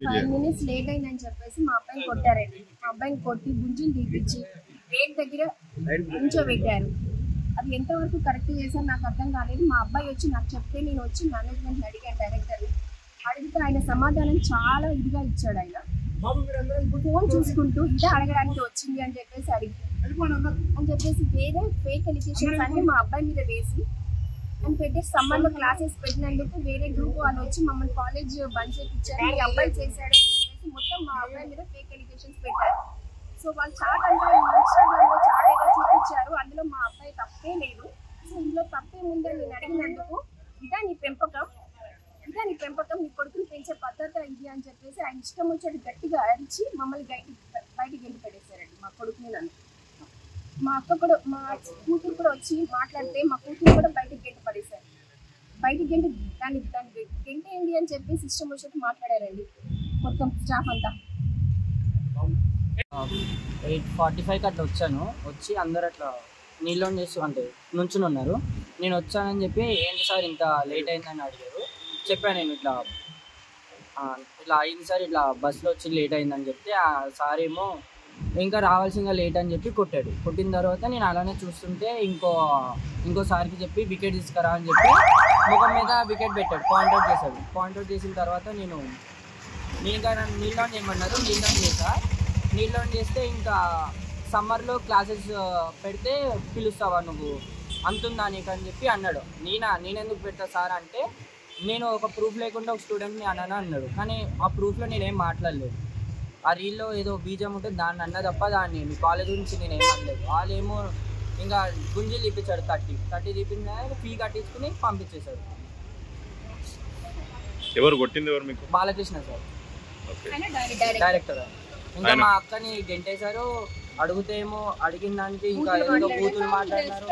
5 minutes late అయిందని చెప్పేసి మా అబ్బాయిని కొట్టారండి. మా అబ్బాయిని కొట్టి గుంజులు తీపిచ్చి గేట్ దగ్గర నించోబెట్టారు. అది ఎంతవరకు కరెక్ట్ చేశారు నాకు అర్థం కాలేదు. మా అబ్బాయి వచ్చి నాకు చెప్తే నేను వచ్చి మేనేజ్మెంట్ని అడిగాను, డైరెక్టర్ని అడిగితే ఆయన సమాధానం చాలా ఇదిగా ఇచ్చాడు. ఆయన ఫోన్ చూసుకుంటూ ఇదే అడగడానికి వచ్చింది అని చెప్పేసి అని చెప్పేసి వేరే ఫేక్ ఎలిగేషన్స్ అన్ని మా అబ్బాయి మీద వేసి అని పెట్టి సమ్మర్లో క్లాసెస్ పెట్టినందుకు వేరే గ్రూప్ వాళ్ళు వచ్చి మమ్మల్ని కాలేజ్ బంద్ చేయించారు, మీ అబ్బాయి చేశాడు అని చెప్పేసి మొత్తం మా అబ్బాయి మీద ఫేక్ ఎలిగేషన్స్ పెట్టారు. సో వాళ్ళు చాట్ అంటే ఇన్స్టాగ్రామ్లో చాట్ ఏదో చూపించారు, అందులో మా అబ్బాయి తప్పే లేదు. సో ఇందులో తప్పే ఉందని నేను అడిగినందుకు ఇదా నీ పెంపకం, నీ కొడుకుని పెంచే పద్ధతి ఇది అని చెప్పేసి ఆయన ఇష్టం వచ్చేది గట్టిగా అరిచి మమ్మల్ని బయటికి గెంటి పెట్టేశారండి. మా కొడుకుని నన్ను మా అక్క కూడా మా కూతురు కూడా వచ్చి మాట్లాడితే మా కూతురు కూడా బయటికి గెంటి పడేశారు. బయటికి గెంటి దాన్ని గెంటి ఏంటి అని చెప్పి ఇష్టం వచ్చేది మాట్లాడారండి మొత్తం స్టాఫ్ అంతా. 8:45కి అట్లా వచ్చి అందరు అట్లా నీళ్ళు చేస్తూ అంటే నుంచుని ఉన్నారు. నేను వచ్చానని చెప్పి ఏంటి సార్ ఇంత లేట్ అయిందని అడిగారు. చెప్పాను నేను ఇట్లా అయింది సార్, ఇట్లా బస్సులో వచ్చి లేట్ అయిందని చెప్తే ఆ సార్ ఏమో ఇంకా రావాల్సిందిగా లేట్ అని చెప్పి కొట్టాడు. కొట్టిన తర్వాత నేను అలానే చూస్తుంటే ఇంకో సార్కి చెప్పి వికెట్ తీసుకురా అని చెప్పి ముఖం మీద వికెట్ పెట్టాడు, పాయింట్అవుట్ చేశాడు. పాయింట్అవుట్ చేసిన తర్వాత నేను ఇంకా నీళ్ళు ఆన్ చేయమన్నారు, నీళ్ళు ఆన్ చేశా. నీళ్ళు ఆన్ చేస్తే ఇంకా సమ్మర్లో క్లాసెస్ పెడితే పిలుస్తావా నువ్వు అంతుందా నీకు అని చెప్పి అన్నాడు. నేనెందుకు పెడతా సార్ అంటే నేను ఒక ప్రూఫ్ లేకుండా ఒక స్టూడెంట్ని అన్నాడు. కానీ ఆ ప్రూఫ్లో నేనేం మాట్లాడలేదు. ఆ రీల్లో ఏదో బీజం ఉంటే దాన్ని అన్న తప్ప దాన్ని మీ కాలేజ్ గురించి నేనేం అనలేదు. వాళ్ళేమో ఇంకా గుంజీలు తీపించాడు, 30 తీపించిన ఫీ కట్టించుకుని పంపించేశాడు. ఎవరు కొట్టింది? ఎవరు మీకు? Balakrishna sir, director. ఇంకా మా అక్కని గెంటేశారు. అడిగితే ఏమో అడిగిన దానికి ఇంకా ఏదో బూతులు మాట్లాడినారు.